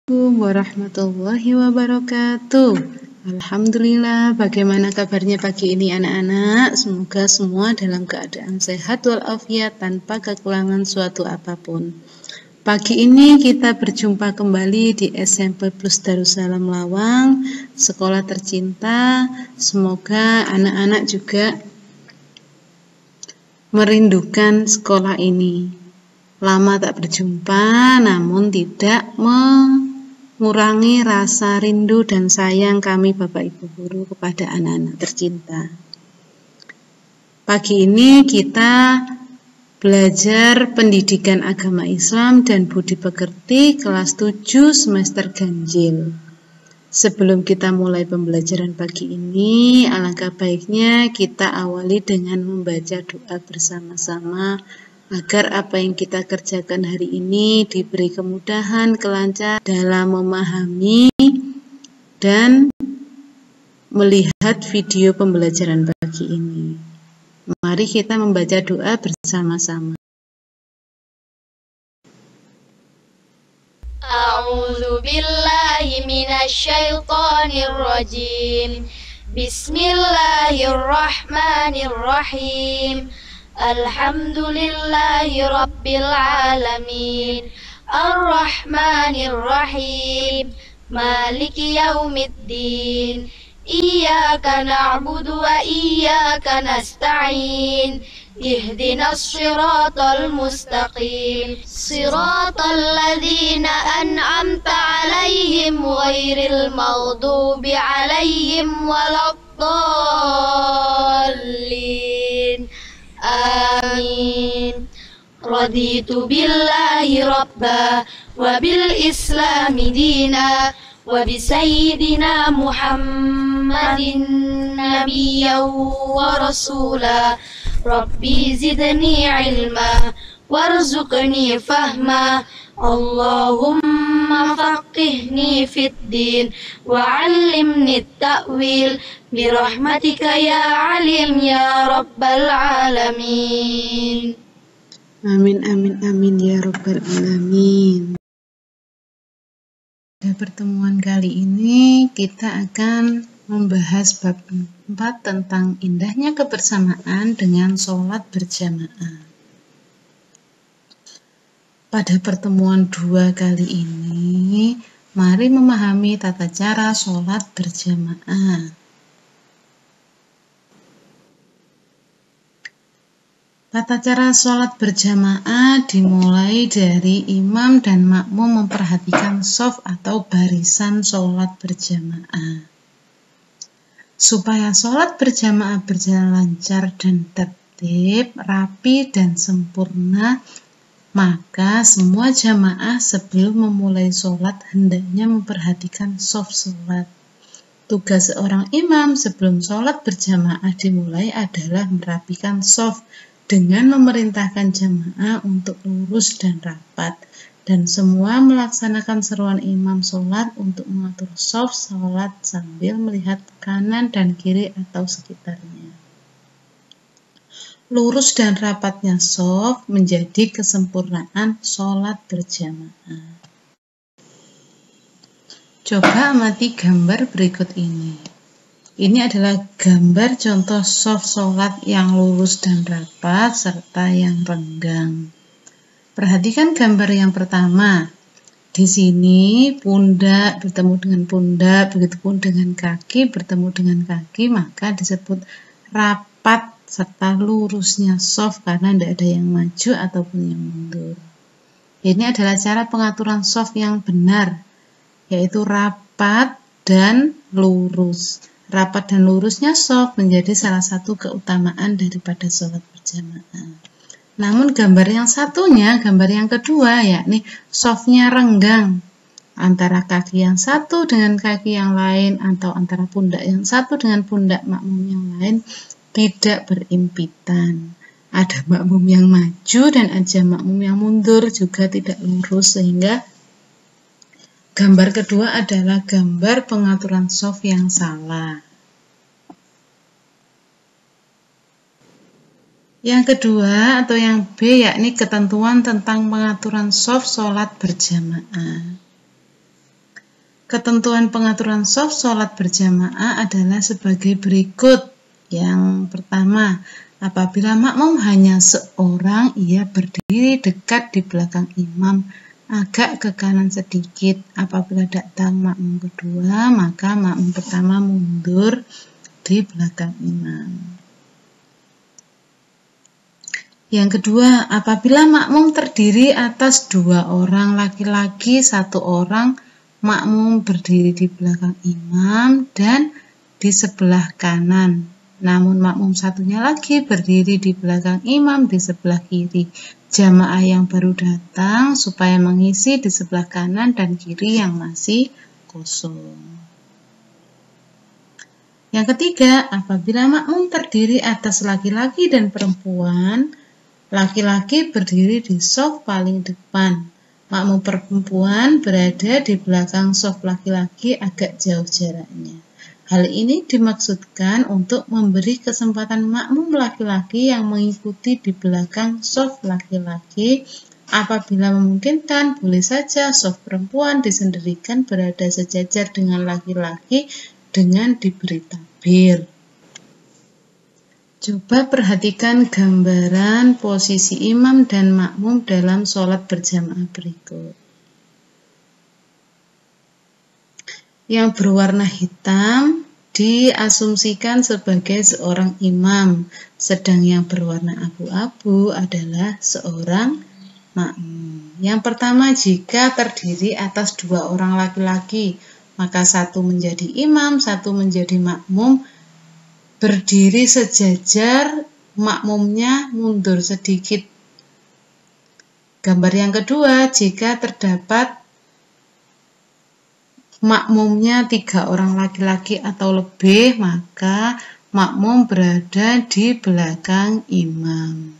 Assalamualaikum warahmatullahi wabarakatuh. Alhamdulillah, bagaimana kabarnya pagi ini anak-anak? Semoga semua dalam keadaan sehat walafiat tanpa kekurangan suatu apapun. Pagi ini kita berjumpa kembali di SMP Plus Darussalam Lawang, sekolah tercinta. Semoga anak-anak juga merindukan sekolah ini. Lama tak berjumpa, namun tidak mengurangi rasa rindu dan sayang kami Bapak Ibu Guru kepada anak-anak tercinta. Pagi ini kita belajar pendidikan agama Islam dan budi pekerti kelas 7 semester ganjil. Sebelum kita mulai pembelajaran pagi ini, alangkah baiknya kita awali dengan membaca doa bersama-sama agar apa yang kita kerjakan hari ini diberi kemudahan, kelancaran dalam memahami dan melihat video pembelajaran pagi ini. Mari kita membaca doa bersama-sama. A'udzu billahi minasy syaithanir rajim. Bismillahirrahmanirrahim. Alhamdulillahi rabbil alamin. Ar-Rahmanir Rahim. Maliki yaumiddin. Iyyaka na'budu wa iyyaka nasta'in. Ihdinas siratal mustaqim. Siratal ladzina an'amta 'alaihim ghairil maghdubi 'alaihim waladdallin. Amin. Raditu billahi rabba wa bil islami dina wa bi sayyidina Muhammadin nabiyyan wa rasula. Rabbi zidni ilma warzuqni fahma. Allahumma faqihni fid din wa 'allimni at-ta'wil birahmatika ya alim ya rabbal alamin. Amin amin amin ya rabbal alamin. Pada pertemuan kali ini kita akan membahas bab 4 tentang indahnya kebersamaan dengan sholat berjamaah. Pada pertemuan 2 kali ini, mari memahami tata cara sholat berjamaah. Tata cara sholat berjamaah dimulai dari imam dan makmum memperhatikan shaf atau barisan sholat berjamaah. Supaya sholat berjamaah berjalan lancar dan tertib, rapi dan sempurna, maka semua jamaah sebelum memulai sholat hendaknya memperhatikan shaf sholat. Tugas seorang imam sebelum sholat berjamaah dimulai adalah merapikan shaf dengan memerintahkan jamaah untuk lurus dan rapat, dan semua melaksanakan seruan imam sholat untuk mengatur shaf sholat sambil melihat kanan dan kiri atau sekitarnya. Lurus dan rapatnya shaf menjadi kesempurnaan sholat berjamaah. Coba amati gambar berikut ini. Ini adalah gambar contoh shaf sholat yang lurus dan rapat serta yang renggang. Perhatikan gambar yang pertama. Di sini pundak bertemu dengan pundak, begitupun dengan kaki bertemu dengan kaki, maka disebut rapat serta lurusnya shaf karena tidak ada yang maju ataupun yang mundur. Ini adalah cara pengaturan shaf yang benar, yaitu rapat dan lurus. Rapat dan lurusnya shaf menjadi salah satu keutamaan daripada sholat berjamaah. Namun gambar yang satunya, gambar yang kedua, yakni shafnya renggang antara kaki yang satu dengan kaki yang lain atau antara pundak yang satu dengan pundak makmum yang lain tidak berimpitan. Ada makmum yang maju dan ada makmum yang mundur juga tidak lurus, sehingga gambar kedua adalah gambar pengaturan shaf yang salah. Yang kedua atau yang B yakni ketentuan tentang pengaturan shaf sholat berjamaah. Ketentuan pengaturan shaf sholat berjamaah adalah sebagai berikut. Yang pertama, apabila makmum hanya seorang, ia berdiri dekat di belakang imam, agak ke kanan sedikit. Apabila datang makmum kedua, maka makmum pertama mundur di belakang imam. Yang kedua, apabila makmum terdiri atas 2 orang laki-laki, 1 orang makmum berdiri di belakang imam dan di sebelah kanan. Namun makmum satunya lagi berdiri di belakang imam di sebelah kiri. Jamaah yang baru datang supaya mengisi di sebelah kanan dan kiri yang masih kosong. Yang ketiga, apabila makmum terdiri atas laki-laki dan perempuan, laki-laki berdiri di shaf paling depan. Makmum perempuan berada di belakang shaf laki-laki agak jauh jaraknya. Hal ini dimaksudkan untuk memberi kesempatan makmum laki-laki yang mengikuti di belakang shaf laki-laki. Apabila memungkinkan, boleh saja shaf perempuan disendirikan berada sejajar dengan laki-laki dengan diberi takbir. Coba perhatikan gambaran posisi imam dan makmum dalam sholat berjamaah berikut. Yang berwarna hitam diasumsikan sebagai seorang imam, sedang yang berwarna abu-abu adalah seorang makmum. Yang pertama, jika terdiri atas 2 orang laki-laki, maka 1 menjadi imam, 1 menjadi makmum, berdiri sejajar, makmumnya mundur sedikit. Gambar yang kedua, jika terdapat makmumnya 3 orang laki-laki atau lebih, maka makmum berada di belakang imam.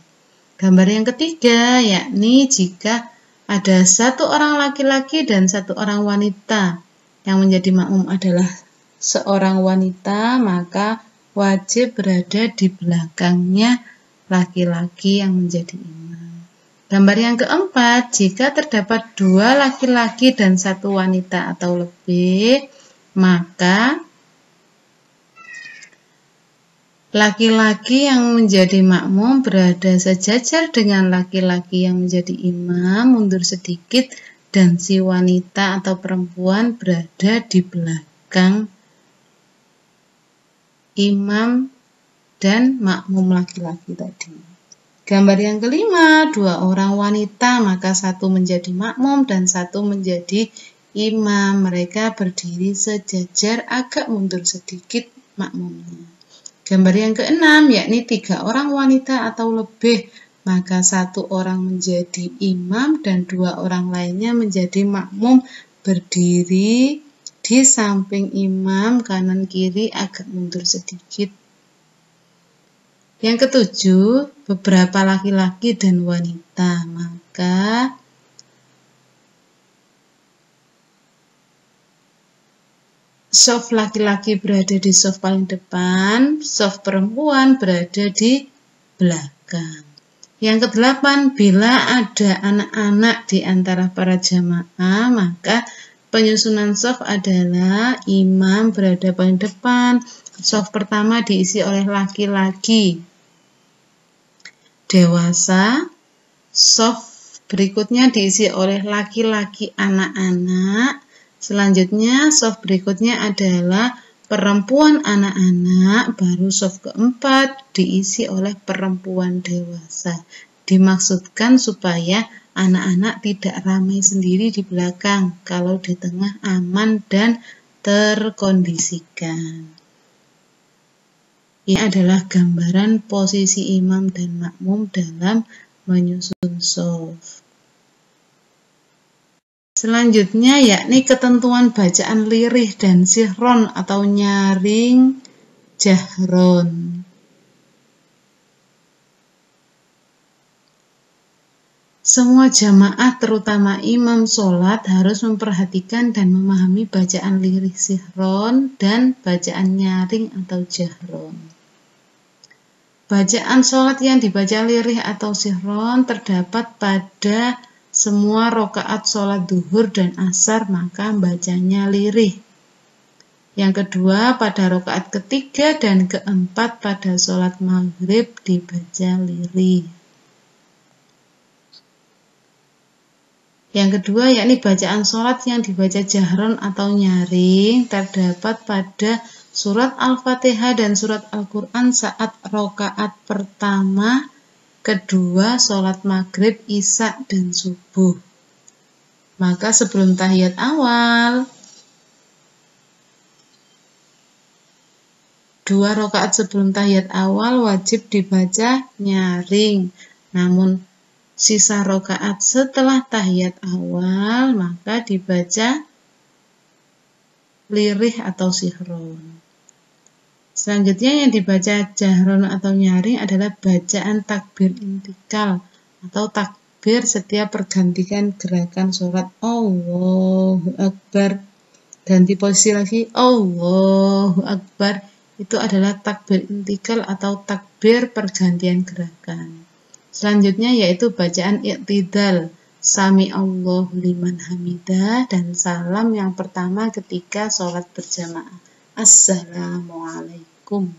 Gambar yang ketiga, yakni jika ada 1 orang laki-laki dan 1 orang wanita, yang menjadi makmum adalah seorang wanita, maka wajib berada di belakangnya laki-laki yang menjadi imam. Gambar yang keempat, jika terdapat 2 laki-laki dan 1 wanita atau lebih, maka laki-laki yang menjadi makmum berada sejajar dengan laki-laki yang menjadi imam, mundur sedikit, dan si wanita atau perempuan berada di belakang imam dan makmum laki-laki tadi. Gambar yang kelima, 2 orang wanita, maka 1 menjadi makmum dan 1 menjadi imam. Mereka berdiri sejajar, agak mundur sedikit makmumnya. Gambar yang keenam, yakni 3 orang wanita atau lebih, maka 1 orang menjadi imam dan 2 orang lainnya menjadi makmum, berdiri di samping imam, kanan kiri agak mundur sedikit. Yang ketujuh, beberapa laki-laki dan wanita, maka shaf laki-laki berada di shaf paling depan, shaf perempuan berada di belakang. Yang kedelapan, bila ada anak-anak di antara para jamaah, maka penyusunan shaf adalah imam berada paling depan, shaf pertama diisi oleh laki-laki dewasa, shaf berikutnya diisi oleh laki-laki anak-anak, selanjutnya shaf berikutnya adalah perempuan anak-anak, baru shaf keempat diisi oleh perempuan dewasa. Dimaksudkan supaya anak-anak tidak ramai sendiri di belakang, kalau di tengah aman dan terkondisikan. Ini adalah gambaran posisi imam dan makmum dalam menyusun shaf. Selanjutnya yakni ketentuan bacaan lirih dan sihron atau nyaring jahron. Semua jamaah terutama imam sholat harus memperhatikan dan memahami bacaan lirih sihron dan bacaan nyaring atau jahron. Bacaan sholat yang dibaca lirih atau sihron terdapat pada semua rakaat sholat duhur dan asar maka bacanya lirih. Yang kedua, pada rakaat ketiga dan keempat pada sholat maghrib dibaca lirih. Yang kedua, yakni bacaan sholat yang dibaca jahron atau nyaring terdapat pada surat Al-Fatihah dan surat Al-Quran saat rakaat pertama, kedua, sholat maghrib, isya, dan subuh. Maka sebelum tahiyat awal, 2 rakaat sebelum tahiyat awal wajib dibaca nyaring. Namun sisa rakaat setelah tahiyat awal maka dibaca lirih atau sihron. Selanjutnya yang dibaca jahron atau nyaring adalah bacaan takbir intikal atau takbir setiap pergantian gerakan sholat. Allahu Akbar, ganti posisi lagi, Allahu Akbar. Itu adalah takbir intikal atau takbir pergantian gerakan. Selanjutnya yaitu bacaan iktidal, Sami Allahu liman hamidah, dan salam yang pertama ketika sholat berjamaah, Assalamualaikum.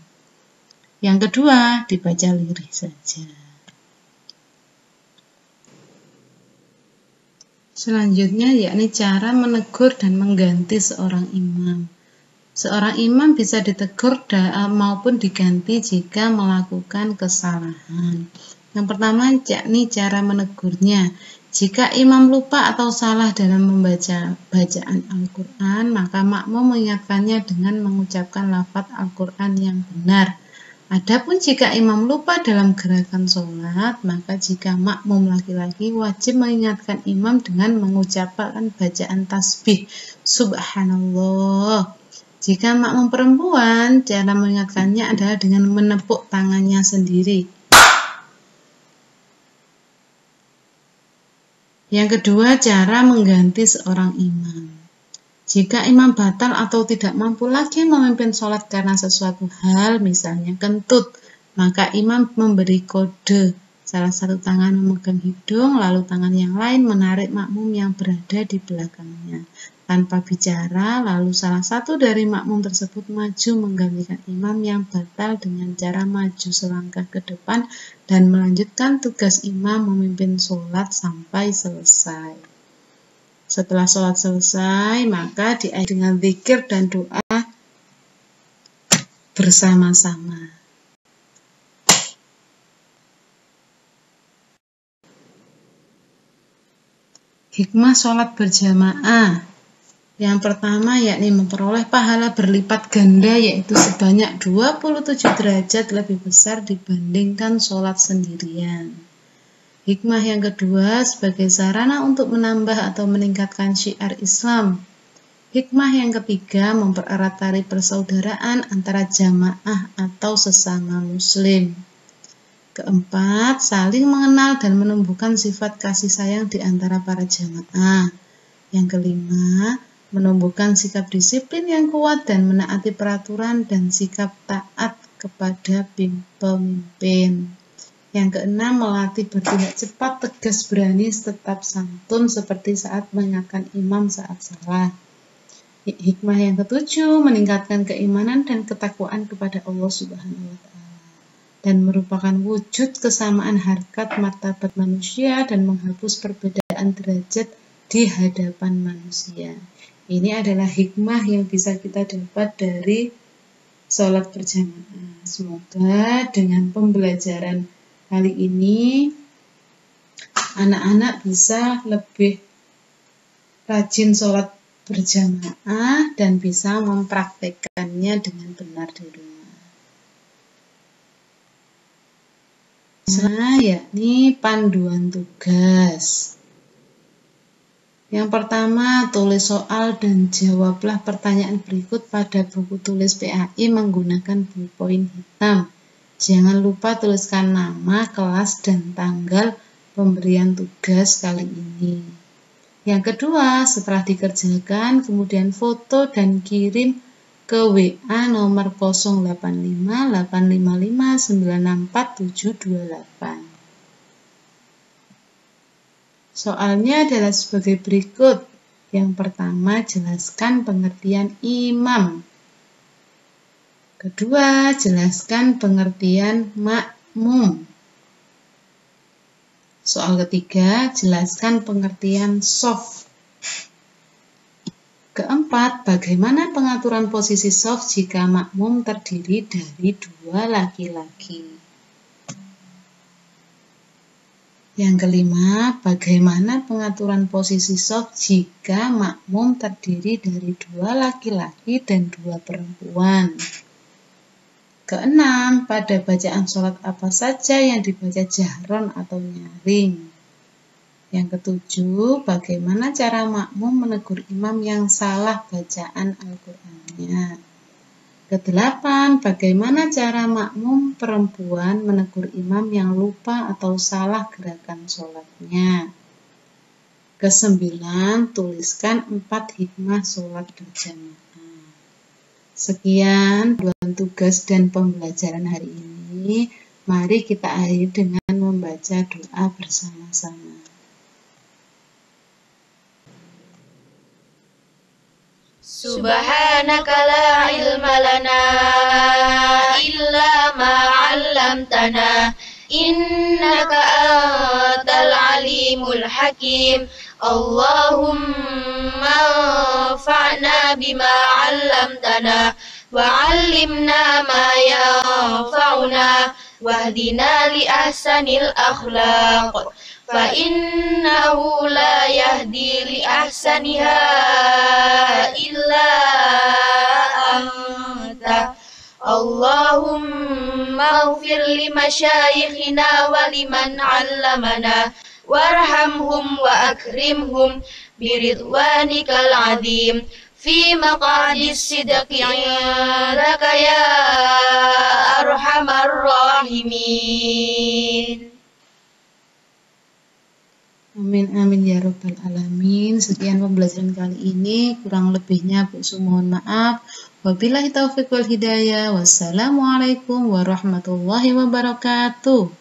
Yang kedua dibaca lirih saja. Selanjutnya yakni cara menegur dan mengganti seorang imam. Seorang imam bisa ditegur maupun diganti jika melakukan kesalahan. Yang pertama yakni cara menegurnya. Jika imam lupa atau salah dalam membaca bacaan Al-Quran, maka makmum mengingatkannya dengan mengucapkan lafaz Al-Quran yang benar. Adapun jika imam lupa dalam gerakan sholat, maka jika makmum laki-laki wajib mengingatkan imam dengan mengucapkan bacaan tasbih Subhanallah. Jika makmum perempuan, cara mengingatkannya adalah dengan menepuk tangannya sendiri. Yang kedua, cara mengganti seorang imam. Jika imam batal atau tidak mampu lagi memimpin sholat karena sesuatu hal, misalnya kentut, maka imam memberi kode. Salah satu tangan memegang hidung, lalu tangan yang lain menarik makmum yang berada di belakangnya. Tanpa bicara, lalu salah satu dari makmum tersebut maju menggantikan imam yang batal dengan cara maju selangkah ke depan dan melanjutkan tugas imam memimpin sholat sampai selesai. Setelah sholat selesai, maka diakhiri dengan zikir dan doa bersama-sama. Hikmah sholat berjamaah. Yang pertama yakni memperoleh pahala berlipat ganda, yaitu sebanyak 27 derajat lebih besar dibandingkan sholat sendirian. Hikmah yang kedua sebagai sarana untuk menambah atau meningkatkan syiar Islam. Hikmah yang ketiga mempererat tali persaudaraan antara jamaah atau sesama muslim. Keempat, saling mengenal dan menumbuhkan sifat kasih sayang di antara para jamaah. Yang kelima, menumbuhkan sikap disiplin yang kuat dan menaati peraturan dan sikap taat kepada pemimpin. Yang keenam, melatih bertindak cepat, tegas, berani, tetap santun seperti saat mengingatkan imam saat salah. Hikmah yang ketujuh, meningkatkan keimanan dan ketakwaan kepada Allah Subhanahu wa Ta'ala dan merupakan wujud kesamaan harkat martabat manusia dan menghapus perbedaan derajat di hadapan manusia. Ini adalah hikmah yang bisa kita dapat dari sholat berjamaah. Semoga dengan pembelajaran kali ini anak-anak bisa lebih rajin sholat berjamaah dan bisa mempraktekannya dengan benar di rumah. Yakni panduan tugas. Yang pertama, tulis soal dan jawablah pertanyaan berikut pada buku tulis PAI menggunakan ballpoint hitam. Jangan lupa tuliskan nama, kelas, dan tanggal pemberian tugas kali ini. Yang kedua, setelah dikerjakan, kemudian foto dan kirim ke WA nomor 085 855 964 728. Soalnya adalah sebagai berikut. Yang pertama, jelaskan pengertian imam. Kedua, jelaskan pengertian makmum. Soal ketiga, jelaskan pengertian shaf. Keempat, bagaimana pengaturan posisi shaf jika makmum terdiri dari 2 laki-laki. Yang kelima, bagaimana pengaturan posisi shaf jika makmum terdiri dari 2 laki-laki dan 2 perempuan. Keenam, pada bacaan sholat apa saja yang dibaca jahron atau nyaring. Yang ketujuh, bagaimana cara makmum menegur imam yang salah bacaan Al-Qur'annya. Kedelapan, bagaimana cara makmum perempuan menegur imam yang lupa atau salah gerakan sholatnya. Kesembilan, tuliskan 4 hikmah sholat berjamaah. Sekian tugas dan pembelajaran hari ini. Mari kita akhiri dengan membaca doa bersama-sama. Subhanaka la ilma lana illa ma 'allamtana innaka antal alimul hakim. Allahumma anfa'na bima 'allamtana wa 'allimna ma yanfa'una wahdina li ahsanil akhlaq. فَإِنَّهُ لَا يَهْدِي لِأَحْسَنِهَا إِلَّا أَنْتَ اللهم اغفر لمشايخنا ولمن علمنا وارحمهم وأكرمهم برضوانك العظيم في مقعد الصدق عندك يا أرحم الراحمين. Amin amin ya rabbal alamin. Sekian pembelajaran kali ini, kurang lebihnya Bu Su mohon maaf. Wabillahi taufiq wal hidayah. Wassalamualaikum warahmatullahi wabarakatuh.